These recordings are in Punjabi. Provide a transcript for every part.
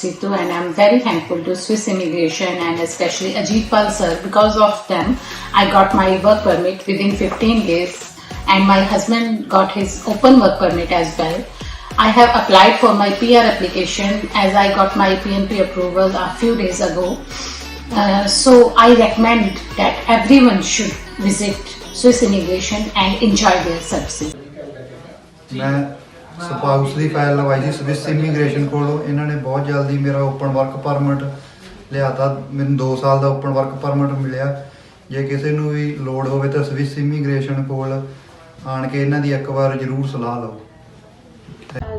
Ritu, and I'm very thankful to Swiss Immigration and especially Ajit Pal sir. Because of them, I got my work permit within 15 days, and my husband got his open work permit as well. I have applied for my PR application as I got my PNP approval a few days ago. So I recommend that everyone should visit Swiss Immigration and enjoy their services. मैं ਸਪਾਊਸ ਦੀ ਫਾਈਲ ਲਵਾਈ ਸੀ ਸਵਿਸ ਇਮੀਗ੍ਰੇਸ਼ਨ ਕੋਲੋਂ। ਇਹਨਾਂ ਨੇ ਬਹੁਤ ਜਲਦੀ ਮੇਰਾ ਓਪਨ ਵਰਕ ਪਰਮਿਟ ਲਿਆਤਾ। ਮੈਨੂੰ 2 ਸਾਲ ਦਾ ਓਪਨ ਵਰਕ ਪਰਮਿਟ ਮਿਲਿਆ। ਜੇ ਕਿਸੇ ਨੂੰ ਵੀ ਲੋੜ ਹੋਵੇ ਤਾਂ ਸਵਿਸ ਇਮੀਗ੍ਰੇਸ਼ਨ ਕੋਲ ਆਣ ਕੇ ਇਹਨਾਂ ਦੀ ਇੱਕ ਵਾਰ ਜ਼ਰੂਰ ਸਲਾਹ ਲਓ।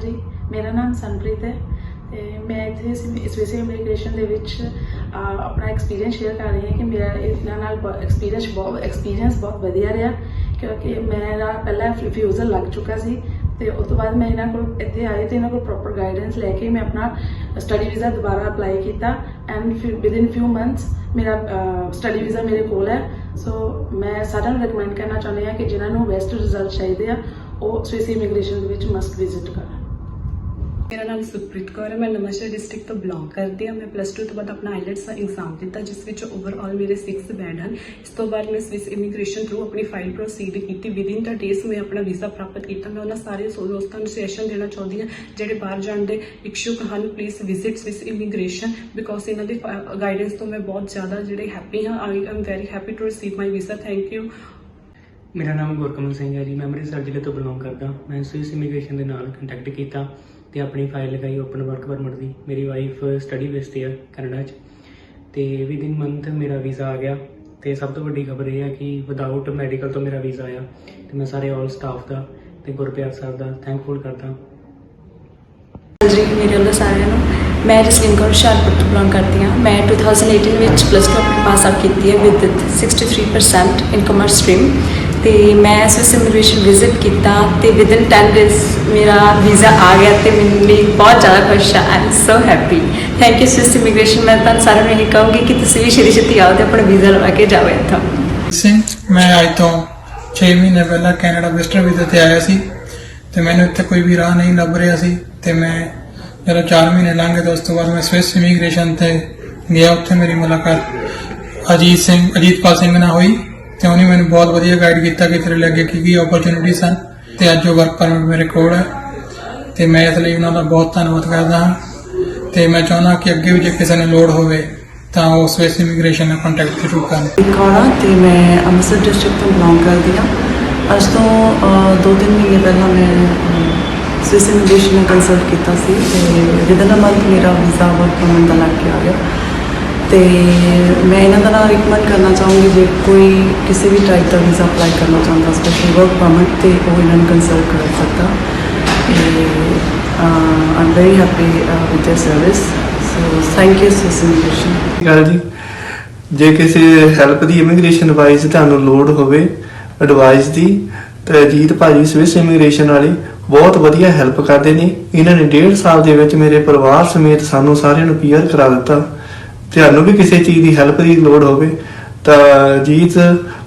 ਜੀ ਮੇਰਾ ਨਾਮ ਸੰਪ੍ਰੀਤ ਹੈ ਤੇ ਮੈਂ ਇੱਥੇ ਸਵਿਸ ਇਮੀਗ੍ਰੇਸ਼ਨ ਦੇ ਵਿੱਚ ਆਪਣਾ ਐਕਸਪੀਰੀਅੰਸ ਸ਼ੇਅਰ ਕਰ ਰਹੀ ਹਾਂ ਕਿ ਮੇਰਾ ਇਹਨਾਂ ਨਾਲ ਐਕਸਪੀਰੀਅੰਸ ਬਹੁਤ ਵਧੀਆ ਰਿਹਾ, ਕਿਉਂਕਿ ਮੇਰਾ ਪਹਿਲਾਂ ਰਿਫਿਊਜ਼ਲ ਲੱਗ ਚੁੱਕਾ ਸੀ ਤੇ ਉਸ ਤੋਂ ਬਾਅਦ ਮੈਂ ਇਹਨਾਂ ਕੋਲ ਇੱਥੇ ਆਈ ਤੇ ਇਹਨਾਂ ਕੋਲ ਪ੍ਰੋਪਰ ਗਾਈਡੈਂਸ ਲੈ ਕੇ ਮੈਂ ਆਪਣਾ ਸਟੱਡੀ ਵੀਜ਼ਾ ਦੁਬਾਰਾ ਅਪਲਾਈ ਕੀਤਾ ਐਂਡ ਵਿਦਿਨ ਫਿਊ ਮੰਥਸ ਮੇਰਾ ਸਟੱਡੀ ਵੀਜ਼ਾ ਮੇਰੇ ਕੋਲ ਹੈ। ਸੋ ਮੈਂ ਸਾਰਿਆਂ ਨੂੰ ਰეკਮੈਂਡ ਕਰਨਾ ਚਾਹੁੰਦੀ ਹਾਂ ਕਿ ਜਿਨ੍ਹਾਂ ਨੂੰ ਬੈਸਟ ਰਿਜ਼ਲਟ ਚਾਹੀਦੇ ਆ ਉਹ ਸਵਿਸ ਇਮੀਗ੍ਰੇਸ਼ਨ ਦੇ ਵਿੱਚ ਮਸਟ ਵਿਜ਼ਿਟ ਕਰਨ। मेरा नाम सुखप्रीत कौर है, मैं नवांशहर डिस्ट्रिक्ट तो बिलोंग करती हाँ। मैं +2 तो बाद अपना आईलैट्स का एग्जाम दिता जिस विच ओवरऑल मेरे 6 बैंड हैं। इस तो बाद मैं स्विस इमीग्रेशन थ्रू अपनी फाइल प्रोसीड की विदिन द डेज मैं अपना वीज़ा प्राप्त किया। मैं उन्होंने सारे दोस्तों को सुजैशन देना चाहती हाँ जोड़े बाहर जाने के इच्छुक हैं, please visit Swiss immigration because इन्हों की गाइडेंस तो मैं बहुत ज़्यादा जो हैप्पी हाँ। I am very happy to receive my visa. Thank you. मेरा नाम गुरकमल सिंह है जी, मैं ਅੰਮ੍ਰਿਤਸਰ ਜ਼ਿਲ੍ਹੇ ਤੋਂ ਬਿਲੋਂਗ ਕਰਦਾ। ਮੈਂ ਸਵਿਸ ਇਮੀਗ੍ਰੇਸ਼ਨ ਦੇ ਨਾਲ ਕੰਟੈਕਟ ਕੀਤਾ ਤੇ ਆਪਣੀ ਫਾਈਲ ਲਗਾਈ ਓਪਨ ਵਰਕ ਪਰਮਿਟ ਦੀ। ਮੇਰੀ ਵਾਈਫ ਸਟੱਡੀ ਬੇਸ ਤੇ ਆ ਕੈਨੇਡਾ 'ਚ ਤੇ ਵਿਦਿਨ ਮੰਥ ਮੇਰਾ ਵੀਜ਼ਾ ਆ ਗਿਆ। ਤੇ ਸਭ ਤੋਂ ਵੱਡੀ ਖਬਰ ਇਹ ਹੈ ਕਿ ਵਿਦਆਊਟ ਮੈਡੀਕਲ ਤੋਂ ਮੇਰਾ ਵੀਜ਼ਾ ਆਇਆ ਤੇ ਮੈਂ ਸਾਰੇ ਆਲ ਸਟਾਫ ਦਾ ਤੇ ਗੁਰਪਿਆਰ ਸਾਹਿਬ ਦਾ ਥੈਂਕਫੁਲ ਕਰਦਾ। ਜੀ ਮੇਰੇ ਵੱਲੋਂ ਸਾਰਿਆਂ ਨੂੰ ਮੈਂ ਜਸਲੀਨ ਕੌਰ ਹੁਸ਼ਿਆਰਪੁਰ ਤੋਂ ਬਿਲੋਂਗ ਕਰਦੀ ਹਾਂ। ਮੈਂ 2018 ਵਿੱਚ +2 ਆਪਣੀ ਪਾਸ ਆਊਟ ਕੀਤੀ ਹੈ ਵਿਦ 63% ਇਨ ਕਮਰਸ ਸਟਰੀਮ ਤੇ ਮੈਂ ਸਵਿਸ ਇਮੀਗ੍ਰੇਸ਼ਨ ਵਿਜ਼ਿਟ ਕੀਤਾ ਤੇ ਵਿਦਿਨ 10 ਡੇਜ਼ ਮੇਰਾ ਵੀਜ਼ਾ ਆ ਗਿਆ ਤੇ ਮੈਂ ਬਹੁਤ ਜ਼ਿਆਦਾ ਖੁਸ਼ ਹਾਂ। I am so happy. Thank you Swiss immigration. ਮੈਂ ਤੁਹਾਨੂੰ ਸਾਰਿਆਂ ਨੂੰ ਇਹ ਕਹੂੰਗੀ ਕਿ ਤੁਸੀਂ ਵੀ ਛੇਤੀ ਆਓ ਤੇ ਆਪਣਾ ਵੀਜ਼ਾ ਲਵਾ ਕੇ ਜਾਓ ਇੱਥੋਂ। ਸਿੰਘ ਮੈਂ ਅੱਜ ਤੋਂ 6 ਮਹੀਨੇ ਪਹਿਲਾਂ ਕੈਨੇਡਾ ਵਿਜ਼ਟਰ ਵੀਜ਼ੇ ਤੇ ਆਇਆ ਸੀ ਤੇ ਮੈਨੂੰ ਇੱਥੇ ਕੋਈ ਵੀ ਰਾਹ ਨਹੀਂ ਲੱਭ ਰਿਹਾ ਸੀ ਤੇ ਮੈਂ ਜਦੋਂ 4 ਮਹੀਨੇ ਲੰਘ ਗਏ ਤਾਂ ਉਸ ਤੋਂ ਬਾਅਦ ਮੈਂ ਸਵਿਸ ਇਮੀਗ੍ਰੇਸ਼ਨ ਤੇ ਗਿਆ। ਉੱਥੇ ਮੇਰੀ ਮੁਲਾਕਾਤ ਅਜੀਤਪਾਲ ਸਿੰਘ ਨਾਲ ਹੋਈ ਤੇ ਉਹਨੇ ਮੈਨੂੰ ਬਹੁਤ ਵਧੀਆ ਗਾਈਡ ਕੀਤਾ ਕਿ ਤੇਰੇ ਲਈ ਅੱਗੇ ਕੀ ਓਪਰਚੁਨਿਟੀ ਸਨ ਤੇ ਅੱਜ ਉਹ ਵਰਕ ਪਰਮਿਟ ਮੇਰੇ ਕੋਲ ਹੈ ਤੇ ਮੈਂ ਇਸ ਲਈ ਉਹਨਾਂ ਦਾ ਬਹੁਤ ਧੰਨਵਾਦ ਕਰਦਾ ਹਾਂ ਤੇ ਮੈਂ ਚਾਹੁੰਦਾ ਕਿ ਅੱਗੇ ਵੀ ਜੇ ਕਿਸੇ ਨੂੰ ਲੋੜ ਹੋਵੇ ਤਾਂ ਉਹ ਸਵਿਸ ਇਮੀਗ੍ਰੇਸ਼ਨ ਨਾਲ ਕੰਟੈਕਟ ਜ਼ਰੂਰ ਕਰਨ। ਕੌੜਾ ਤੇ ਮੈਂ ਅੰਮ੍ਰਿਤਸਰ ਡਿਸਟ੍ਰਿਕਟ ਤੋਂ ਬਿਲੋਂਗ ਕਰਦੀ ਹਾਂ। ਅੱਜ ਤੋਂ 2-3 ਮਹੀਨੇ ਪਹਿਲਾਂ ਮੈਂ ਸਵਿਸ ਇਮੀਗ੍ਰੇਸ਼ਨ ਨਾਲ ਕੰਸਲਟ ਕੀਤਾ ਸੀ ਤੇ ਵਿਦਿਨ ਅ ਮੰਥ ਮੇਰਾ ਵੀਜ਼ਾ ਵਰਕ ਪਰਮਿਟ ਦਾ ਲੱਗ ਕੇ ਆ ਗਿਆ ਤੇ ਮੈਂ ਇਹਨਾਂ ਦਾ ਨਾਲ ਰਿਕਮੈਂਡ ਕਰਨਾ ਚਾਹੂੰਗੀ ਜੇ ਕੋਈ ਕਿਸੇ ਵੀ ਟਾਈਪ ਦਾ ਵੀਜ਼ਾ ਅਪਲਾਈ ਕਰਨਾ ਚਾਹੁੰਦਾ ਸਪੈਸ਼ਲ ਵਰਕ ਪਰਮਿਟ ਤੇ ਉਹ ਇਹਨਾਂ ਨੂੰ ਕੰਸਲਟ ਕਰ ਸਕਦਾ। I am very happy with there service. So thank you Swiss immigration. ਗੱਲ ਜੀ ਜੇ ਕਿਸੇ ਹੈਲਪ ਦੀ ਇਮੀਗ੍ਰੇਸ਼ਨ ਵਾਈਜ਼ ਤੁਹਾਨੂੰ ਲੋੜ ਹੋਵੇ ਐਡਵਾਈਸ ਦੀ ਤਾਂ ਅਜੀਤ ਭਾਜੀ ਸਵਿਸ ਇਮੀਗ੍ਰੇਸ਼ਨ ਵਾਲੇ ਬਹੁਤ ਵਧੀਆ ਹੈਲਪ ਕਰਦੇ ਨੇ। ਇਹਨਾਂ ਨੇ 1.5 ਸਾਲ ਦੇ ਵਿੱਚ ਮੇਰੇ ਪਰਿਵਾਰ ਸਮੇਤ ਸਾਨੂੰ ਸਾਰਿਆਂ ਨੂੰ ਪੀਆਰ ਕਰਾ ਦਿੱਤਾ। ਤੁਹਾਨੂੰ ਵੀ ਕਿਸੇ ਚੀਜ਼ ਦੀ ਹੈਲਪ ਦੀ ਲੋੜ ਹੋਵੇ ਤਾਂ ਅਜੀਤ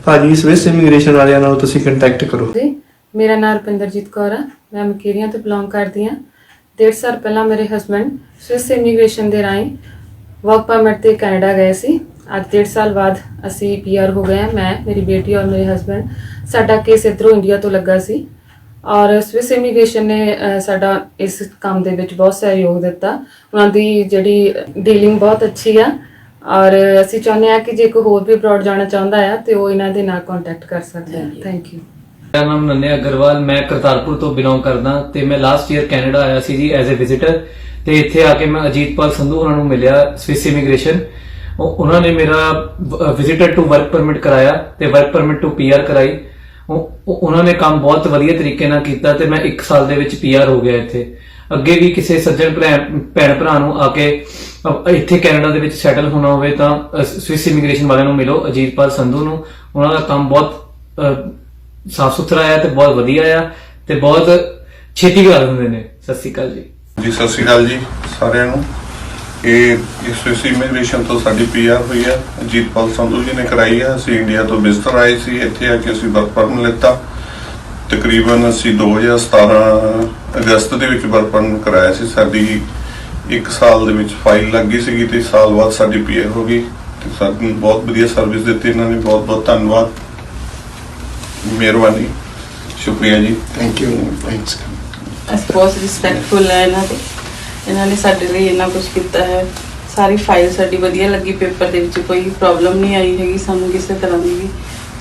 ਭਾਜੀ ਸਵਿਸ ਇਮੀਗ੍ਰੇਸ਼ਨ ਵਾਲਿਆਂ ਨਾਲ ਤੁਸੀਂ ਕੰਟੈਕਟ ਕਰੋ। ਮੇਰਾ ਨਾਮ ਰੁਪਿੰਦਰਜੀਤ ਕੌਰ ਹੈ। ਮੈਂ ਮਕੇਰੀਆਂ ਤੋਂ ਬਿਲੋਂਗ ਕਰਦੀ ਹਾਂ। 1.5 ਸਾਲ ਪਹਿਲਾਂ ਮੇਰੇ ਹਸਬੈਂਡ ਸਵਿਸ ਇਮੀਗ੍ਰੇਸ਼ਨ ਦੇ ਰਾਹੀਂ ਵਰਕ ਪਰਮਿਟ ਤੇ ਕੈਨੇਡਾ ਗਏ ਸੀ। ਅੱਜ 1.5 ਸਾਲ ਬਾਅਦ ਅਸੀਂ ਪੀਆਰ ਹੋ ਗਏ ਹਾਂ। ਮੈਂ, ਮੇਰੀ ਬੇਟੀ ਔਰ ਮੇਰੇ ਹਸਬੈਂਡ। ਸਾਡਾ ਕੇਸ ਇੱਧਰੋਂ ਇੰਡੀਆ ਤੋਂ ਲੱਗਾ ਸੀ ਔਰ ਸਵਿਸ ਇਮੀਗ੍ਰੇਸ਼ਨ ਨੇ ਸਾਡਾ ਇਸ ਕੰਮ ਦੇ ਵਿੱਚ ਬਹੁਤ ਸਹਿਯੋਗ ਦਿੱਤਾ। ਉਹਨਾਂ ਦੀ ਜਿਹੜੀ ਡੀਲਿੰਗ ਬਹੁਤ ਅੱਛੀ ਆ ਔਰ ਅਸੀਂ ਚਾਹੁੰਦੇ ਹਾਂ ਕਿ ਜੇ ਕੋਈ ਹੋਰ ਵੀ ਅਬਰੋਡ ਜਾਣਾ ਚਾਹੁੰਦਾ ਆ ਤੇ ਉਹ ਇਹਨਾਂ ਦੇ ਨਾਲ ਕੰਟੈਕਟ ਕਰ ਸਕਦਾ ਹੈ। Thank you. ਮੇਰਾ ਨਾਮ ਨੰਨਿਆ ਅਗਰਵਾਲ, ਮੈਂ ਕਰਤਾਰਪੁਰ ਤੋਂ ਬਿਲੋਂਗ ਕਰਦਾ ਤੇ ਮੈਂ ਲਾਸਟ ਈਅਰ ਕੈਨੇਡਾ ਆਇਆ ਸੀ ਜੀ ਐਜ਼ ਅ ਵਿਜ਼ਿਟਰ ਤੇ ਇੱਥੇ ਆ ਕੇ ਮੈਂ ਅਜੀਤਪਾਲ ਸੰਧੂ ਉਹਨਾਂ ਨੂੰ ਮਿਲਿਆ ਸਵਿਸ ਇਮੀਗ੍ਰੇਸ਼ਨ। ਉਹਨਾਂ ਨੇ ਮੇਰਾ ਵਿਜ਼ਿਟਰ ਟੂ ਵਰਕ ਪਰਮਿਟ ਕਰਾਇਆ ਤੇ ਵਰਕ ਪਰਮਿਟ ਟੂ ਪੀਆਰ ਕਰਾਈ। ਉਹਨਾਂ ਨੇ ਕੰਮ ਬਹੁਤ ਵਧੀਆ ਤਰੀਕੇ ਨਾਲ ਕੀਤਾ ਤੇ ਮੈਂ 1 ਸਾਲ ਦੇ ਵਿੱਚ ਪੀਆਰ ਹੋ ਗਿਆ ਇੱਥੇ। ਅੱਗੇ ਵੀ ਕਿਸੇ ਸੱਜਣ ਭੈਣ ਭਰਾ ਨੂੰ ਆ ਕੇ ਇੱਥੇ ਕੈਨੇਡਾ ਦੇ ਵਿੱਚ ਸੈਟਲ ਹੋਣਾ ਹੋਵੇ ਤਾਂ ਸਵਿਸ ਇਮੀਗ੍ਰੇਸ਼ਨ ਵਾਲਿਆਂ ਨੂੰ ਮਿਲੋ, ਅਜੀਤਪਾਲ ਸੰਧੂ ਨੂੰ। ਉਹਨਾਂ ਦਾ ਕੰਮ ਬਹੁਤ ਸਾਫ ਸੁਥਰਾ ਆ ਤੇ ਬਹੁਤ ਵਧੀਆ ਆ ਤੇ ਬਹੁਤ ਛੇਤੀ ਕਰਾ ਦਿੰਦੇ ਨੇ। ਸਤਿ ਸ਼੍ਰੀ ਅਕਾਲ ਜੀ। ਸਤਿ ਸ਼੍ਰੀ ਅਕਾਲ ਜੀ ਸਾਰਿਆਂ ਨੂੰ। ਇਹ ਸਵਿਸ ਇਮੀਗ੍ਰੇਸ਼ਨ ਤੋਂ ਸਾਡੀ ਪੀਆਰ ਹੋਈ ਹੈ, ਅਜੀਤਪਾਲ ਸੰਧੂ ਜੀ ਨੇ ਕਰਾਈ ਹੈ। ਅਸੀਂ ਇੰਡੀਆ ਤੋਂ ਵਿਜ਼ਟਰ ਆਏ ਸੀ, ਇੱਥੇ ਆ ਕੇ ਅਸੀਂ ਵਰਕ ਪਰਮਿਟ ਲਿੱਤਾ। ਤਕਰੀਬਨ ਅਸੀਂ 2017 ਅਗਸਤ ਦੇ ਵਿੱਚ ਵਰਕ ਪਰਮਿਟ ਕਰਾਇਆ ਸੀ। ਸਾਡੀ 1 ਸਾਲ ਦੇ ਵਿੱਚ ਫਾਈਲ ਲੱਗ ਗਈ ਸੀਗੀ ਤੇ ਸਾਲ ਬਾਅਦ ਸਾਡੀ ਪੀਆਰ ਹੋ ਗਈ ਤੇ ਸਾਨੂੰ ਬਹੁਤ ਵਧੀਆ ਸਰਵਿਸ ਦਿੱਤੀ ਇਹਨਾਂ ਨੇ। ਬਹੁਤ ਬਹੁਤ ਧੰਨਵਾਦ, ਮਿਹਰਬਾਨੀ, ਸ਼ੁਕਰੀਆ ਜੀ। Thank you. ਥੈਂਕਸ। ਅਸੀਂ ਬਹੁਤ ਰਿਸਪੈਕਟਫੁਲ ਹੈ ਇਹਨਾਂ ਨੇ ਸਾਡੇ ਲਈ ਇੰਨਾ ਕੁਝ ਕੀਤਾ ਹੈ। ਸਾਰੀ ਫਾਈਲ ਸਾਡੀ ਵਧੀਆ ਲੱਗੀ, ਪੇਪਰ ਦੇ ਵਿੱਚ ਕੋਈ ਪ੍ਰੋਬਲਮ ਨਹੀਂ ਆਈ ਹੈਗੀ ਸਾਨੂੰ ਕਿਸੇ ਤਰ੍ਹਾਂ ਦੀ ਵੀ।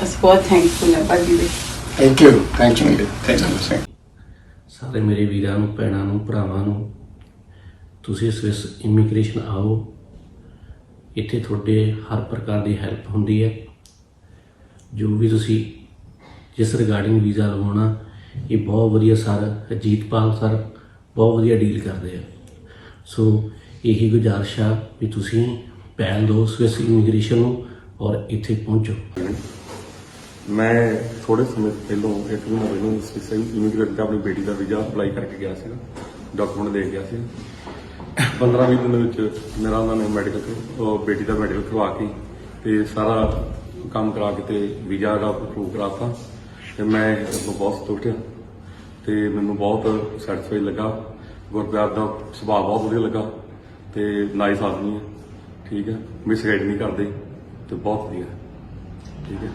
ਅਸੀਂ ਬਹੁਤ ਥੈਂਕਫੁਲ ਹੈ ਭਾਜੀ ਦੇ। Thank you. Thank you. Thank you. ਸਾਰੇ ਮੇਰੇ ਵੀਰਾਂ ਨੂੰ, ਭੈਣਾਂ ਨੂੰ, ਭਰਾਵਾਂ ਨੂੰ, ਤੁਸੀਂ ਸਵਿਸ ਇਮੀਗ੍ਰੇਸ਼ਨ ਆਓ। ਇੱਥੇ ਤੁਹਾਡੇ ਹਰ ਪ੍ਰਕਾਰ ਦੀ ਹੈਲਪ ਹੁੰਦੀ ਹੈ। ਜੋ ਵੀ ਤੁਸੀਂ ਜਿਸ ਰਿਗਾਰਡਿੰਗ ਵੀਜ਼ਾ ਲਵਾਉਣਾ, ਇਹ ਬਹੁਤ ਵਧੀਆ ਸਰ, ਅਜੀਤਪਾਲ ਸਰ ਬਹੁਤ ਵਧੀਆ ਡੀਲ ਕਰਦੇ ਆ। ਸੋ ਇਹੀ ਗੁਜ਼ਾਰਿਸ਼ ਆ ਵੀ ਤੁਸੀਂ ਪਹਿਲ ਦਿਓ ਸਵਿਸ ਇਮੀਗ੍ਰੇਸ਼ਨ ਨੂੰ ਔਰ ਇੱਥੇ ਪਹੁੰਚੋ। ਮੈਂ ਥੋੜੇ ਸਮੇਂ ਪਹਿਲਾਂ 1 ਮਹੀਨਾ ਪਹਿਲਾਂ ਸਵਿਸ ਇਮੀਗ੍ਰੇਸ਼ਨ 'ਤੇ ਆਪਣੀ ਬੇਟੀ ਦਾ ਵੀਜ਼ਾ ਅਪਲਾਈ ਕਰਕੇ ਗਿਆ ਸੀਗਾ, ਡਾਕੂਮੈਂਟ ਦੇ ਗਿਆ ਸੀ। 15-20 ਦਿਨ ਦੇ ਵਿੱਚ ਮੇਰਾ ਉਹਨਾਂ ਨੇ ਬੇਟੀ ਦਾ ਮੈਡੀਕਲ ਕਰਵਾ ਕੇ ਤੇ ਸਾਰਾ ਕੰਮ ਕਰਾ ਕੇ ਤੇ ਵੀਜ਼ਾ ਦਾ ਅਪਰੂਵ ਕਰਾਤਾ ਤੇ ਮੈਂ ਬਹੁਤ ਸੰਤੁਸ਼ਟ ਹਾਂ ਤੇ ਮੈਨੂੰ ਬਹੁਤ ਸੈਟੀਸਫਾਈ ਲੱਗਾ। ਗੁਰਪਿਆਰ ਦਾ ਸੁਭਾਅ ਬਹੁਤ ਵਧੀਆ ਲੱਗਾ ਤੇ ਨਾਈਸ ਆਦਮੀ ਹੈ, ਠੀਕ ਹੈ, ਮਿਸਗਾਈਡ ਨਹੀਂ ਕਰਦੇ ਤੇ ਬਹੁਤ ਵਧੀਆ, ਠੀਕ ਹੈ।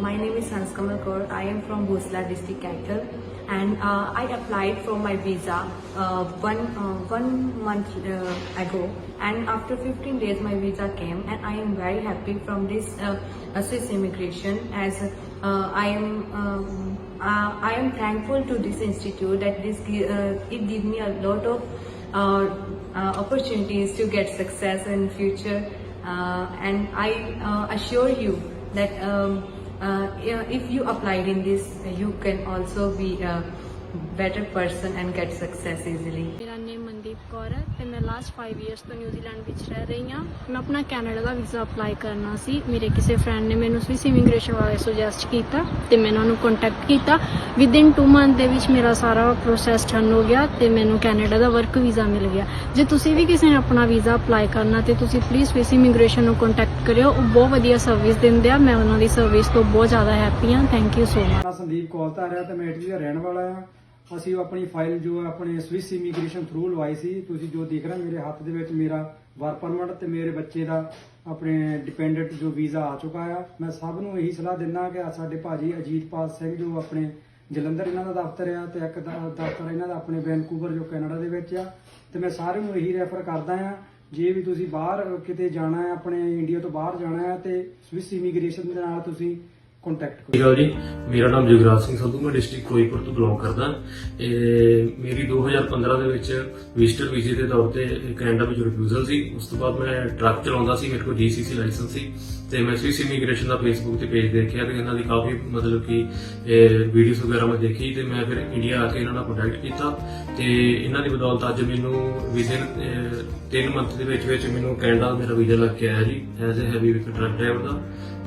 My name is Hans Kamal Kaur. I am from Bhosla district capital, and I applied for my visa one month ago, and after 15 days my visa came, and I am very happy from this Swiss immigration, as I am thankful to this institute that it gave me a lot of opportunities to get success in future, and I assure you that if you applied in this, you can also be a better person and get success easily. ਮੇਰਾ ਨੇਮ ਮਨਦੀਪ ਕੌਰ ਹੈ ਤੇ ਮੈਂ ਲਾਸਟ 5 ਇਅਰਸ ਤੋਂ ਨਿਊਜ਼ੀਲੈਂਡ ਵਿੱਚ ਰਹਿ ਰਹੀ ਹਾਂ। ਮੈਂ ਆਪਣਾ ਕੈਨੇਡਾ ਦਾ ਵੀਜ਼ਾ ਅਪਲਾਈ ਕਰਨਾ ਸੀ। ਮੇਰੇ ਕਿਸੇ ਫਰੈਂਡ ਨੇ ਮੈਨੂੰ ਸਵਿਸ ਇਮੀਗ੍ਰੇਸ਼ਨ ਬਾਰੇ ਸੁਜੈਸਟ ਕੀਤਾ ਤੇ ਮੈਂ ਉਹਨਾਂ ਨੂੰ ਕੰਟੈਕਟ ਕੀਤਾ। ਵਿਦਿਨ 2 ਮੰਥ ਦੇ ਵਿੱਚ ਮੇਰਾ ਸਾਰਾ ਪ੍ਰੋਸੈਸ ਡਨ ਹੋ ਗਿਆ ਤੇ ਮੈਨੂੰ ਕੈਨੇਡਾ ਦਾ ਵਰਕ ਵੀਜ਼ਾ ਮਿਲ ਗਿਆ। ਜੇ ਤੁਸੀਂ ਵੀ ਕਿਸੇ ਨੇ ਆਪਣਾ ਵੀਜ਼ਾ ਅਪਲਾਈ ਕਰਨਾ ਤੇ ਤੁਸੀਂ ਪਲੀਜ਼ ਸਵਿਸ ਇਮੀਗ੍ਰੇਸ਼ਨ ਨੂੰ ਕੰਟੈਕਟ ਕਰਿਓ। ਉਹ ਬਹੁਤ ਵਧੀਆ ਸਰਵਿਸ ਦਿੰਦੇ ਆ। ਮੈਂ ਉਹਨਾਂ ਦੀ ਸਰਵਿਸ ਤੋਂ ਬਹੁਤ ਜ਼ਿਆਦਾ ਹੈਪੀ ਹਾਂ। Thank you so much. Sandeep Kaur ਧਾਰਿਆ ਤੇ ਮੈਂ ਇਟਲੀ ਦਾ ਰਹਿਣ ਵਾਲਾ ਹਾਂ। ਅਸੀਂ ਆਪਣੀ ਫਾਈਲ ਜੋ ਆਪਣੇ ਸਵਿਸ ਇਮੀਗ੍ਰੇਸ਼ਨ ਥਰੂ ਲਵਾਈ ਸੀ। ਤੁਸੀਂ ਜੋ ਦੇਖ ਰਹੇ ਮੇਰੇ ਹੱਥ ਦੇ ਵਿੱਚ ਮੇਰਾ ਵਰਕ ਪਰਮਿਟ ਤੇ ਮੇਰੇ ਬੱਚੇ ਦਾ ਆਪਣੇ ਡਿਪੈਂਡੈਂਟ ਜੋ ਵੀਜ਼ਾ ਆ ਚੁੱਕਾ ਆ। ਮੈਂ ਸਭ ਨੂੰ ਇਹੀ ਸਲਾਹ ਦਿੰਦਾ ਕਿ ਸਾਡੇ ਭਾਜੀ ਅਜੀਤਪਾਲ ਸਿੰਘ ਜੋ ਆਪਣੇ ਜਲੰਧਰ ਇਹਨਾਂ ਦਾ ਦਫ਼ਤਰ ਆ ਤੇ ਇੱਕ ਦਫ਼ਤਰ ਇਹਨਾਂ ਦਾ ਆਪਣੇ ਵੈਨਕੂਵਰ ਜੋ ਕੈਨੇਡਾ ਦੇ ਵਿੱਚ ਆ, ਤੇ ਮੈਂ ਸਾਰਿਆਂ ਨੂੰ ਇਹੀ ਰੈਫਰ ਕਰਦਾ ਆ ਜੇ ਵੀ ਤੁਸੀਂ ਬਾਹਰ ਕਿਤੇ ਜਾਣਾ ਹੈ, ਆਪਣੇ ਇੰਡੀਆ ਤੋਂ ਬਾਹਰ ਜਾਣਾ ਹੈ ਤੇ ਸਵਿਸ ਇਮੀਗ੍ਰੇਸ਼ਨ ਦੇ ਨਾਲ ਤੁਸੀਂ ਕੰਟੈਕਟ ਕਰੋ। ਜੀ, ਮੇਰਾ ਨਾਮ ਜੁਗਰਾਜ ਸਿੰਘ ਸੰਧੂ, ਮੈਂ ਡਿਸਟ੍ਰਿਕਟ ਫਿਰੋਜ਼ਪੁਰ ਤੋਂ ਬਿਲੋਂਗ ਕਰਦਾ। ਮੇਰੀ 2015 ਦੇ ਵਿੱਚ ਵਿਜ਼ਟਰ ਵੀਜ਼ੇ ਦੇ ਤੌਰ ਤੇ ਕੈਨੇਡਾ ਵਿੱਚ ਰਿਫਿਊਜ਼ਲ ਸੀ। ਉਸ ਤੋਂ ਬਾਅਦ ਮੈਂ ਟਰੱਕ ਚਲਾਉਂਦਾ ਸੀ, ਮੇਰੇ ਕੋਲ GCC ਲਾਇਸੈਂਸ ਸੀ ਤੇ ਮੈਂ ਸਵਿਸ ਇਮੀਗ੍ਰੇਸ਼ਨ ਦਾ ਫੇਸਬੁੱਕ ਤੇ ਪੇਜ ਦੇਖਿਆ ਤੇ ਇਹਨਾਂ ਦੀ ਕਾਫੀ ਮਤਲਬ ਕਿ ਵੀਡੀਓਜ਼ ਵਗੈਰਾ ਮੈਂ ਦੇਖੀ ਤੇ ਮੈਂ ਫਿਰ ਇੰਡੀਆ ਆ ਕੇ ਇਹਨਾਂ ਨਾਲ ਕੰਟੈਕਟ ਕੀਤਾ ਤੇ ਇਹਨਾਂ ਦੀ ਬਦੌਲਤ ਅੱਜ ਮੈਨੂੰ ਵਿਦਿਨ 3 ਮੰਥ ਦੇ ਵਿੱਚ ਮੈਨੂੰ ਕੈਨੇਡਾ ਮੇਰਾ ਵੀਜ਼ਾ ਲੱਗ ਕੇ ਆਇਆ ਜੀ, as a heavy vehicle truck driver ਦਾ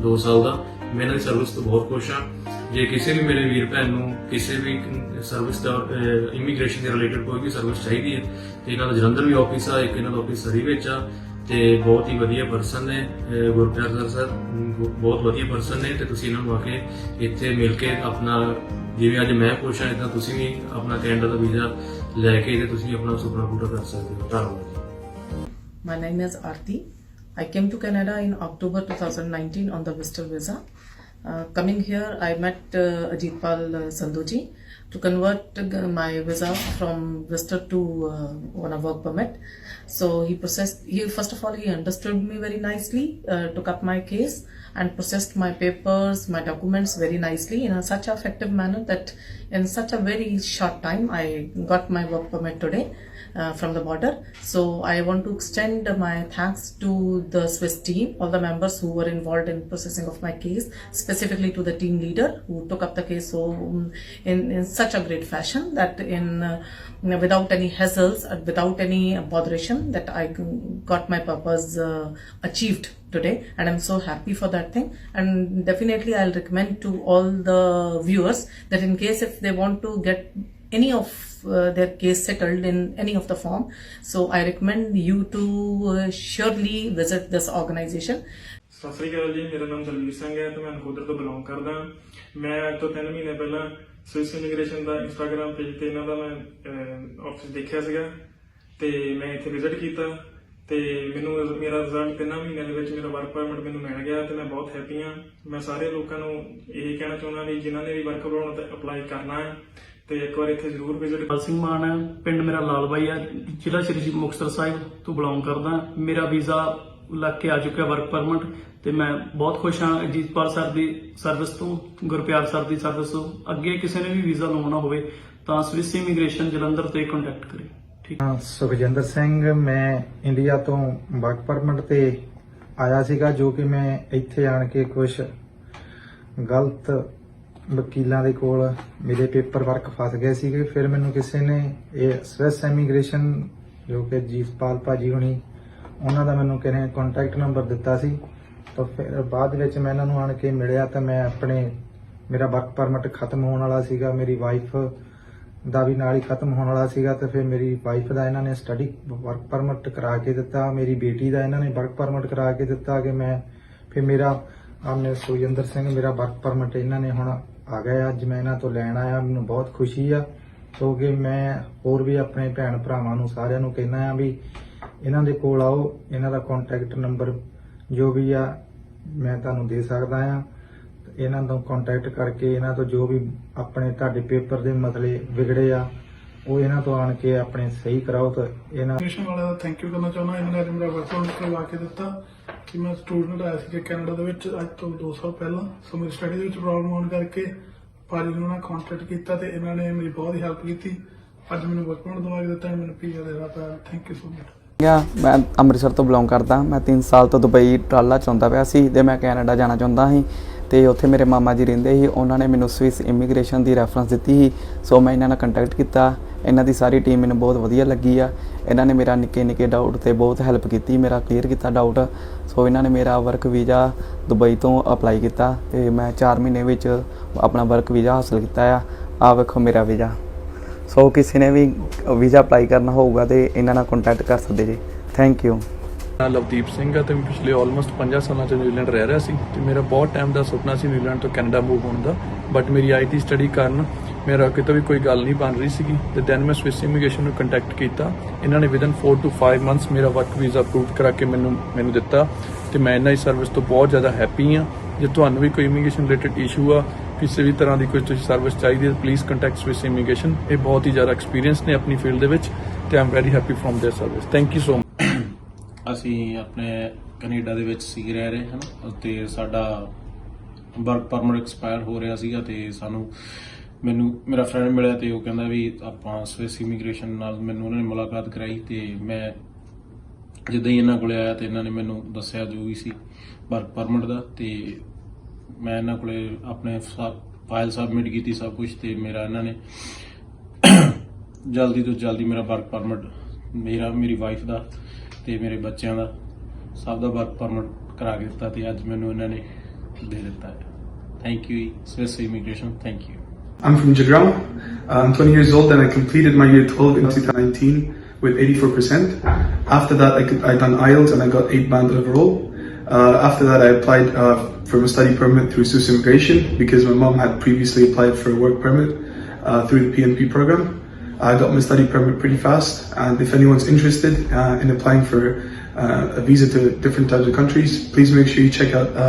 2 ਸਾਲ ਦਾ। ਮੈਂ ਇਹਨਾਂ ਦੀ ਸਰਵਿਸ ਤੋਂ ਬਹੁਤ ਖੁਸ਼ ਹਾਂ। ਜੇ ਕਿਸੇ ਵੀ ਮੇਰੇ ਵੀਰ ਭੈਣ ਨੂੰ ਕਿਸੇ ਵੀ ਸਰਵਿਸ ਦਾ ਇਮੀਗ੍ਰੇਸ਼ਨ ਦੇ ਰਿਲੇਟਡ ਕੋਈ ਵੀ ਸਰਵਿਸ ਚਾਹੀਦੀ ਹੈ ਤੇ ਇਹਨਾਂ ਦਾ ਜਲੰਧਰ ਵੀ ਆਫਿਸ ਆ, ਇੱਕ ਇਹਨਾਂ ਦਾ ਆਫਿਸ ਸਰੀ ਵਿੱਚ ਆ ਤੇ ਬਹੁਤ ਹੀ ਵਧੀਆ ਪਰਸਨ ਨੇ ਗੁਰਪਿਆਰ ਸਰ ਬਹੁਤ ਵਧੀਆ ਪਰਸਨ ਨੇ ਤੇ ਤੁਸੀਂ ਇਹਨਾਂ ਨੂੰ ਆ ਕੇ ਇੱਥੇ ਮਿਲ ਕੇ ਆਪਣਾ ਜਿਵੇਂ ਅੱਜ ਮੈਂ ਖੁਸ਼ ਹਾਂ ਇੱਦਾਂ ਤੁਸੀਂ ਵੀ ਆਪਣਾ ਕੈਨੇਡਾ ਦਾ ਵੀਜ਼ਾ ਲੈ ਕੇ ਤੇ ਤੁਸੀਂ ਆਪਣਾ ਸੁਪਨਾ ਪੂਰਾ ਕਰ ਸਕਦੇ ਹੋ। ਧੰਨਵਾਦ। My name is Aarti. I came to Canada in October 2019 on the visitor visa. Coming here, I met Ajitpal Sandhuji to convert my visa from visitor to on a work permit. So he first of all, he understood me very nicely, took up my case and processed my papers, my documents very nicely in such an effective manner that in such a very short time, I got my work permit today. From the border. So I want to extend my thanks to the Swiss team, all the members who were involved in processing of my case, specifically to the team leader who took up the case so in such a great fashion that without any hassles, without any botheration, that I got my purpose achieved today, and I'm so happy for that thing. And definitely I'll recommend to all the viewers that in case if they want to get any of their case settled in any of the form, so I recommend you to surely visit this organization. Sat Sri ਅਕਾਲ ਜੀ, ਮੇਰਾ ਨਾਮ ਦਲਵੀਰ ਸਿੰਘ ਹੈ ਤੇ ਮੈਂ ਨਕੋਦਰ ਤੋਂ ਬਿਲੋਂਗ ਕਰਦਾ। ਮੈਂ ਅੱਜ ਤੋਂ 3 ਮਹੀਨੇ ਪਹਿਲਾਂ ਸਵਿਸ ਇਮੀਗ੍ਰੇਸ਼ਨ ਦਾ ਇੰਸਟਾਗ੍ਰਾਮ ਪੇਜ ਤੇ ਇਹਨਾਂ ਦਾ ਮੈਂ ਆਫਿਸ ਦੇਖਿਆ ਸੀਗਾ ਤੇ ਮੈਂ ਇੱਥੇ ਵਿਜ਼ਿਟ ਕੀਤਾ ਤੇ ਮੈਨੂੰ ਮੇਰਾ ਰਿਜ਼ਲਟ 3 ਮਹੀਨਿਆਂ ਦੇ ਵਿੱਚ ਮੇਰਾ ਵਰਕ ਪਰਮਿਟ ਮੈਨੂੰ ਮਿਲ ਗਿਆ ਤੇ ਮੈਂ ਬਹੁਤ ਹੈਪੀ ਹਾਂ। ਮੈਂ ਸਾਰੇ ਲੋਕਾਂ ਨੂੰ ਇਹ ਕਹਿਣਾ ਚਾਹੁੰਦਾ ਵੀ ਜਿਨ੍ਹਾਂ ਨੇ ਵੀ ਵਰਕ ਪਰਮਿਟ ਤੇ ਅਪਲਾਈ ਕਰਨਾ ਹੈ ਤੇ ਇੱਕ ਵਾਰ ਇੱਥੇ ਜ਼ਰੂਰ ਵਿਜ਼ਿਟ। ਲਾਲ ਸਿੰਘ ਮਾਨ ਹੈ, ਪਿੰਡ ਮੇਰਾ ਲਾਲ ਬਾਈ ਹੈ, ਜ਼ਿਲ੍ਹਾ ਸ਼੍ਰੀ ਮੁਕਤਸਰ ਸਾਹਿਬ ਤੋਂ ਬਿਲੋਂਗ ਕਰਦਾ। ਮੇਰਾ ਵੀਜ਼ਾ ਲੱਗ ਕੇ ਆ ਚੁੱਕਿਆ ਵਰਕ ਪਰਮਿਟ ਤੇ ਮੈਂ ਬਹੁਤ ਖੁਸ਼ ਹਾਂ ਅਜੀਤਪਾਲ ਸਰ ਦੀ ਸਰਵਿਸ ਤੋਂ, ਗੁਰਪਿਆਰ ਸਰ ਦੀ ਸਰਵਿਸ ਤੋਂ। ਅੱਗੇ ਕਿਸੇ ਨੇ ਵੀ ਵੀਜ਼ਾ ਲਵਾਉਣਾ ਹੋਵੇ ਤਾਂ ਸਵਿਸ ਇਮੀਗ੍ਰੇਸ਼ਨ ਜਲੰਧਰ ਤੇ ਕੰਟੈਕਟ ਕਰੇ। ਸੁਖਜਿੰਦਰ ਸਿੰਘ, ਮੈਂ ਇੰਡੀਆ ਤੋਂ ਵਰਕ ਪਰਮਿਟ ਤੇ ਆਇਆ ਸੀਗਾ, ਜੋ ਕਿ ਮੈਂ ਇੱਥੇ ਆਣ ਕੇ ਕੁਝ ਗਲਤ ਵਕੀਲਾਂ ਦੇ ਕੋਲ ਮੇਰੇ ਪੇਪਰ ਵਰਕ ਫਸ ਗਏ ਸੀਗੇ। ਫਿਰ ਮੈਨੂੰ ਕਿਸੇ ਨੇ ਇਹ ਸਵਿਸ ਇਮੀਗ੍ਰੇਸ਼ਨ ਜੋ ਕਿ ਜੀਤਪਾਲ ਭਾਜੀ ਹੁਣੀ, ਉਹਨਾਂ ਦਾ ਮੈਨੂੰ ਕਿਸੇ ਕੰਟੈਕਟ ਨੰਬਰ ਦਿੱਤਾ ਸੀ। ਤਾਂ ਫਿਰ ਬਾਅਦ ਵਿੱਚ ਮੈਂ ਇਹਨਾਂ ਨੂੰ ਆਣ ਕੇ ਮਿਲਿਆ ਤਾਂ ਮੈਂ ਮੇਰਾ ਵਰਕ ਪਰਮਿਟ ਖਤਮ ਹੋਣ ਵਾਲਾ ਸੀਗਾ, ਮੇਰੀ ਵਾਈਫ ਦਾ ਵੀ ਨਾਲ ਹੀ ਖਤਮ ਹੋਣ ਵਾਲਾ ਸੀਗਾ। ਤੇ ਫਿਰ ਮੇਰੀ ਵਾਈਫ ਦਾ ਇਹਨਾਂ ਨੇ ਸਟੱਡੀ ਵਰਕ ਪਰਮਿਟ ਕਰਾ ਕੇ ਦਿੱਤਾ, ਮੇਰੀ ਬੇਟੀ ਦਾ ਇਹਨਾਂ ਨੇ ਵਰਕ ਪਰਮਿਟ ਕਰਾ ਕੇ ਦਿੱਤਾ ਕਿ ਮੈਂ ਫਿਰ ਮੇਰਾ ਆਮਨੇ ਸੁਖਜਿੰਦਰ ਸਿੰਘ ਮੇਰਾ ਵਰਕ ਪਰਮਿਟ ਇਹਨਾਂ ਨੇ ਹੁਣ ਆ ਗਿਆ। ਅੱਜ ਮੈਂ ਇਹਨਾਂ ਤੋਂ ਲੈਣ ਆਇਆ, ਮੈਨੂੰ ਬਹੁਤ ਖੁਸ਼ੀ ਆ ਕਿਉਂਕਿ ਮੈਂ ਹੋਰ ਵੀ ਆਪਣੇ ਭੈਣ ਭਰਾਵਾਂ ਨੂੰ ਸਾਰਿਆਂ ਨੂੰ ਕਹਿੰਦਾ ਆ ਵੀ ਇਹਨਾਂ ਦੇ ਕੋਲ ਆਓ। ਇਹਨਾਂ ਦਾ ਕੰਟੈਕਟ ਨੰਬਰ ਜੋ ਵੀ ਆ ਮੈਂ ਤੁਹਾਨੂੰ ਦੇ ਸਕਦਾ ਆ। ਇਹਨਾਂ ਤੋਂ ਕੰਟੈਕਟ ਕਰਕੇ ਇਹਨਾਂ ਤੋਂ ਜੋ ਵੀ ਆਪਣੇ ਤੁਹਾਡੇ ਪੇਪਰ ਦੇ ਮਸਲੇ ਵਿਗੜੇ ਆ ਉਹ ਇਹਨਾਂ ਤੋਂ ਆਣ ਕੇ ਆਪਣੇ ਸਹੀ ਕਰਾਓ। ਤਾਂ ਇਹਨਾਂ ਇਮੀਗ੍ਰੇਸ਼ਨ ਵਾਲਿਆਂ ਦਾ ਥੈਂਕ ਯੂ ਕਰਨਾ ਚਾਹੁੰਦਾ। ਇਹਨਾਂ ਨੇ ਅੱਜ ਮੇਰਾ ਵਰਕ ਪਰਮਿਟ ਕਰਵਾ ਕੇ ਦਿੱਤਾ ਕਿ ਮੈਂ ਸਟੂਡੈਂਟ ਆਇਆ ਸੀ ਕੈਨੇਡਾ ਦੇ ਵਿੱਚ ਅੱਜ ਤੋਂ 2 ਸਾਲ ਪਹਿਲਾਂ। ਸੋ ਮੇਰੀ ਸਟੱਡੀ ਦੇ ਵਿੱਚ ਪ੍ਰੋਬਲਮ ਆਉਣ ਕਰਕੇ ਭਾਜੀ ਨੂੰ ਕੰਟੈਕਟ ਕੀਤਾ ਤੇ ਇਹਨਾਂ ਨੇ ਮੇਰੀ ਬਹੁਤ ਹੀ ਹੈਲਪ ਕੀਤੀ। ਅੱਜ ਮੈਨੂੰ ਵਰਕ ਪਰਮਿਟ ਦਵਾ ਕੇ ਦਿੱਤਾ, ਮੈਨੂੰ ਪੀਆਰ ਦੇਣਾ ਪਿਆ। Thank you so much. ਮੈਂ ਅੰਮ੍ਰਿਤਸਰ ਤੋਂ ਬਿਲੋਂਗ ਕਰਦਾ। ਮੈਂ 3 ਸਾਲ ਤੋਂ ਦੁਬਈ ਟਰਾਲਾ ਚਾਹੁੰਦਾ ਪਿਆ ਸੀ ਤੇ ਮੈਂ ਕੈਨੇਡਾ ਜਾਣਾ ਚਾਹੁੰਦਾ ਸੀ ਤੇ ਉੱਥੇ ਮੇਰੇ ਮਾਮਾ ਜੀ ਰਹਿੰਦੇ ਸੀ, ਉਹਨਾਂ ਨੇ ਮੈਨੂੰ ਸਵਿਸ ਇਮੀਗ੍ਰੇਸ਼ਨ ਦੀ ਰੈਫਰੈਂਸ ਦਿੱਤੀ ਸੀ। ਸੋ ਮੈਂ ਇਹਨਾਂ ਨਾਲ ਕੰਟੈਕਟ ਕੀਤਾ। ਇਹਨਾਂ ਦੀ ਸਾਰੀ ਟੀਮ ਮੈਨੂੰ ਬਹੁਤ ਵਧੀਆ ਲੱਗੀ ਆ। ਇਹਨਾਂ ਨੇ ਮੇਰਾ ਨਿੱਕੇ ਡਾਊਟ ਤੇ ਬਹੁਤ ਹੈਲਪ ਕੀਤੀ, ਮੇਰਾ ਕਲੀਅਰ ਕੀਤਾ ਡਾਊਟ। ਸੋ ਇਹਨਾਂ ਨੇ ਮੇਰਾ ਵਰਕ ਵੀਜ਼ਾ ਦੁਬਈ ਤੋਂ ਅਪਲਾਈ ਕੀਤਾ ਤੇ ਮੈਂ 4 ਮਹੀਨੇ ਵਿੱਚ ਆਪਣਾ ਵਰਕ ਵੀਜ਼ਾ ਹਾਸਲ ਕੀਤਾ ਆ ਵੇਖੋ ਮੇਰਾ ਵੀਜ਼ਾ। ਸੋ ਕਿਸੇ ਨੇ ਵੀ ਵੀਜ਼ਾ ਅਪਲਾਈ ਕਰਨਾ ਹੋਊਗਾ ਤੇ ਇਹਨਾਂ ਨਾਲ ਕੰਟੈਕਟ ਕਰ ਸਕਦੇ ਜੀ। Thank you. ਲਵਦੀਪ ਸਿੰਘ ਆ ਤੇ ਮੈਂ ਪਿਛਲੇ ਆਲਮੋਸਟ 5 ਸਾਲਾਂ ਤੋਂ ਨਿਊਜ਼ੀਲੈਂਡ ਰਹਿ ਰਿਹਾ ਸੀ ਤੇ ਮੇਰਾ ਬਹੁਤ ਟਾਈਮ ਦਾ ਸੁਪਨਾ ਸੀ ਨਿਊਜ਼ੀਲੈਂਡ ਤੋਂ ਕੈਨੇਡਾ ਮੂਵ ਹੋਣ ਦਾ, ਬਟ ਮੇਰੀ ਆਈਟੀ ਸਟੱਡੀ ਕਾਰਨ ਮੇਰਾ ਕਿਤੇ ਵੀ ਕੋਈ ਗੱਲ ਨਹੀਂ ਬਣ ਰਹੀ ਸੀਗੀ। ਤੇ ਦੈਨ ਮੈਂ ਸਵਿਸ ਇਮੀਗ੍ਰੇਸ਼ਨ ਨੂੰ ਕੰਟੈਕਟ ਕੀਤਾ। ਇਹਨਾਂ ਨੇ ਵਿਦਨ 4 to 5 ਮੰਥਸ ਮੇਰਾ ਵਰਕ ਵੀਜ਼ਾ ਅਪਰੂਵ ਕਰਾ ਕੇ ਮੈਨੂੰ ਦਿੱਤਾ ਤੇ ਮੈਂ ਇਹਨਾਂ ਦੀ ਸਰਵਿਸ ਤੋਂ ਬਹੁਤ ਜ਼ਿਆਦਾ ਹੈਪੀ ਹਾਂ। ਜੇ ਤੁਹਾਨੂੰ ਵੀ ਕੋਈ ਇਮੀਗ੍ਰੇਸ਼ਨ ਰਿਲੇਟਡ ਇਸ਼ੂ ਆ, ਕਿਸੇ ਵੀ ਤਰ੍ਹਾਂ ਦੀ ਕੋਈ ਤੁਸੀਂ ਸਰਵਿਸ ਚਾਹੀਦੀ ਹੈ, ਪਲੀਜ਼ ਕੰਟੈਕਟ ਸਵਿਸ ਇਮੀਗ੍ਰੇਸ਼ਨ। ਇਹ ਬਹੁਤ ਹੀ ਜ਼ਿਆਦਾ ਐਕਸਪੀਰੀਅੰਸ ਨੇ ਆਪਣੀ ਫੀਲਡ ਦੇ ਵਿੱਚ ਤੇ I'm very happy from their service. Thank you so much. ਅਸੀਂ ਆਪਣੇ ਕੈਨੇਡਾ ਦੇ ਵਿੱਚ ਸੀ ਰਹਿ ਰਹੇ ਹਨ ਤੇ ਸਾਡਾ ਵਰਕ ਪਰਮਿਟ ਐਕਸਪਾਇਰ ਹੋ ਰਿਹਾ ਸੀਗਾ ਤੇ ਮੈਨੂੰ ਮੇਰਾ ਫਰੈਂਡ ਮਿਲਿਆ ਤੇ ਉਹ ਕਹਿੰਦਾ ਵੀ ਆਪਾਂ ਸਵਿਸ ਇਮੀਗ੍ਰੇਸ਼ਨ ਨਾਲ ਮੈਨੂੰ ਉਹਨਾਂ ਨੇ ਮੁਲਾਕਾਤ ਕਰਾਈ ਤੇ ਮੈਂ ਜਿੱਦਾਂ ਹੀ ਇਹਨਾਂ ਕੋਲੇ ਆਇਆ ਤੇ ਇਹਨਾਂ ਨੇ ਮੈਨੂੰ ਦੱਸਿਆ ਜੋ ਵੀ ਸੀ ਵਰਕ ਪਰਮਿਟ ਦਾ ਤੇ ਮੈਂ ਇਹਨਾਂ ਕੋਲੇ ਆਪਣੇ ਫਾਈਲ ਸਬਮਿਟ ਕੀਤੀ ਸਭ ਕੁਝ ਤੇ ਮੇਰਾ ਇਹਨਾਂ ਨੇ ਜਲਦੀ ਤੋਂ ਜਲਦੀ ਮੇਰਾ ਵਰਕ ਪਰਮਿਟ ਮੇਰੀ ਵਾਈਫ ਦਾ ਤੇ ਮੇਰੇ ਬੱਚਿਆਂ ਦਾ ਸਭ ਦਾ ਵਰਕ ਪਰਮਿਟ ਕਰਾ ਕੇ ਦਿੱਤਾ ਤੇ ਅੱਜ ਮੈਨੂੰ ਇਹਨਾਂ ਨੇ ਦੇ ਦਿੱਤਾ ਹੈ। Thank you Swiss immigration, thank you. I'm from Jagrao. I'm 20 years old and I completed my year 12 in 2019 with 84%. After that, I done IELTS and I got 8 band overall. After that, I applied for a study permit through Swiss Immigration because my mom had previously applied for a work permit through the PNP program. I got my study permit pretty fast, and if anyone's interested in applying for a visa to different types of countries, please make sure you check out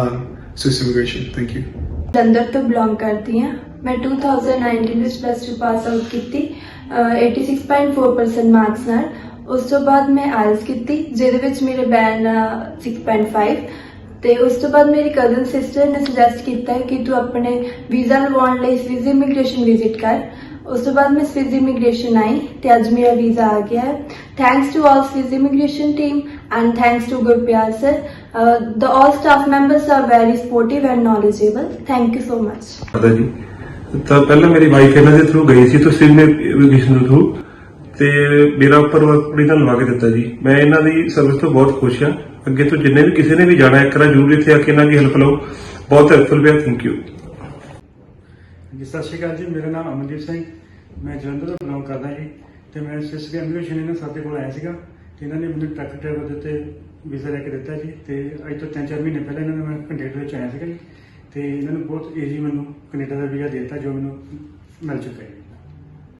Swiss Immigration. Thank you. Jalandhar ਤੋਂ ਬਿਲੋਂਗ ਕਰਦੀ ਹਾਂ। ਮੈਂ 2019 ਵਿੱਚ +2 ਪਾਸ ਆਊਟ ਕੀਤੀ 86.4% ਮਾਰਕਸ ਨਾਲ। ਉਸ ਤੋਂ ਬਾਅਦ ਮੈਂ ਆਇਲਸ ਕੀਤੀ ਜਿਹਦੇ ਵਿੱਚ ਮੇਰੇ ਬੈਂਡ 6.5 ਤੇ ਉਸ ਤੋਂ ਬਾਅਦ ਮੇਰੀ ਕਜ਼ਨ ਸਿਸਟਰ ਨੇ ਸੁਜੈਸਟ ਕੀਤਾ ਕਿ ਤੂੰ ਆਪਣੇ ਵੀਜ਼ਾ ਲਵਾਉਣ ਲਈ ਸਵਿਸ ਇਮੀਗ੍ਰੇਸ਼ਨ ਵਿਜ਼ਿਟ ਕਰ। ਉਸ ਤੋਂ ਬਾਅਦ ਮੈਂ ਸਵਿਸ ਇਮੀਗ੍ਰੇਸ਼ਨ ਆਈ ਤੇ ਅੱਜ ਮੇਰਾ ਵੀਜ਼ਾ ਆ ਗਿਆ ਹੈ। Thanks to all Swiss immigration team and thanks to Gurpyar sir. The all staff members are very supportive and knowledgeable. Thank you so much. ਜੀ ਤਾਂ ਪਹਿਲਾਂ ਮੇਰੀ ਵਾਈਫ ਇਹਨਾਂ ਦੇ ਥਰੂ ਗਈ ਸੀ ਤਾਂ ਸਵਿਸ ਇਮੀਗ੍ਰੇਸ਼ਨ ਦੇ ਥਰੂ ਤੇ ਮੇਰਾ ਉੱਪਰ ਕੁੜੀ ਨਾਲ ਲਵਾ ਕੇ ਦਿੱਤਾ ਜੀ। ਮੈਂ ਇਹਨਾਂ ਦੀ ਸਰਵਿਸ ਤੋਂ ਬਹੁਤ ਖੁਸ਼ ਹਾਂ। ਅੱਗੇ ਤੋਂ ਜਿੰਨੇ ਵੀ ਕਿਸੇ ਨੇ ਵੀ ਜਾਣਾ ਇੱਕ ਵਾਰ ਜ਼ਰੂਰ ਇੱਥੇ ਆ ਕੇ ਇਹਨਾਂ ਦੀ ਹੈਲਪ ਲਓ, ਬਹੁਤ ਹੈਲਪਫੁਲ ਹੈ। ਥੈਂਕ ਯੂ ਜੀ। ਸਤਿ ਸ਼੍ਰੀ ਅਕਾਲ ਜੀ, ਮੇਰਾ ਨਾਮ ਅਮਨਦੀਪ ਸਿੰਘ, ਮੈਂ ਜਲੰਧਰ ਤੋਂ ਬਿਲੋਂਗ ਕਰਦਾ ਜੀ ਤੇ ਮੈਂ ਸਵਿਸ ਇਮੀਗ੍ਰੇਸ਼ਨ ਇਹਨਾਂ ਸਾਡੇ ਕੋਲ ਆਇਆ ਸੀਗਾ ਤੇ ਇਹਨਾਂ ਨੇ ਮੈਨੂੰ ਟਰੱਕ ਡਰਾਈਵਰ ਦੇ ਉੱਤੇ ਵੀਜ਼ਾ ਲੈ ਕੇ ਦਿੱਤਾ ਜੀ ਤੇ ਅੱਜ ਤੋਂ 3-4 ਮਹੀਨੇ ਪਹਿਲਾਂ ਇਹਨਾਂ ਨੂੰ ਮੈਂ ਕੰਟੈਕਟ ਵਿੱਚ ਆਇਆ ਸੀਗਾ ਜੀ ਤੇ ਇਹਨਾਂ ਨੂੰ ਬਹੁਤ ਈਜ਼ੀ ਮੈਨੂੰ ਕੈਨੇਡਾ ਦਾ ਵੀਜ਼ਾ ਦੇ ਦਿੱਤਾ ਜੋ ਮੈਨੂੰ ਮਿਲ ਚੁੱਕਾ ਹੈ।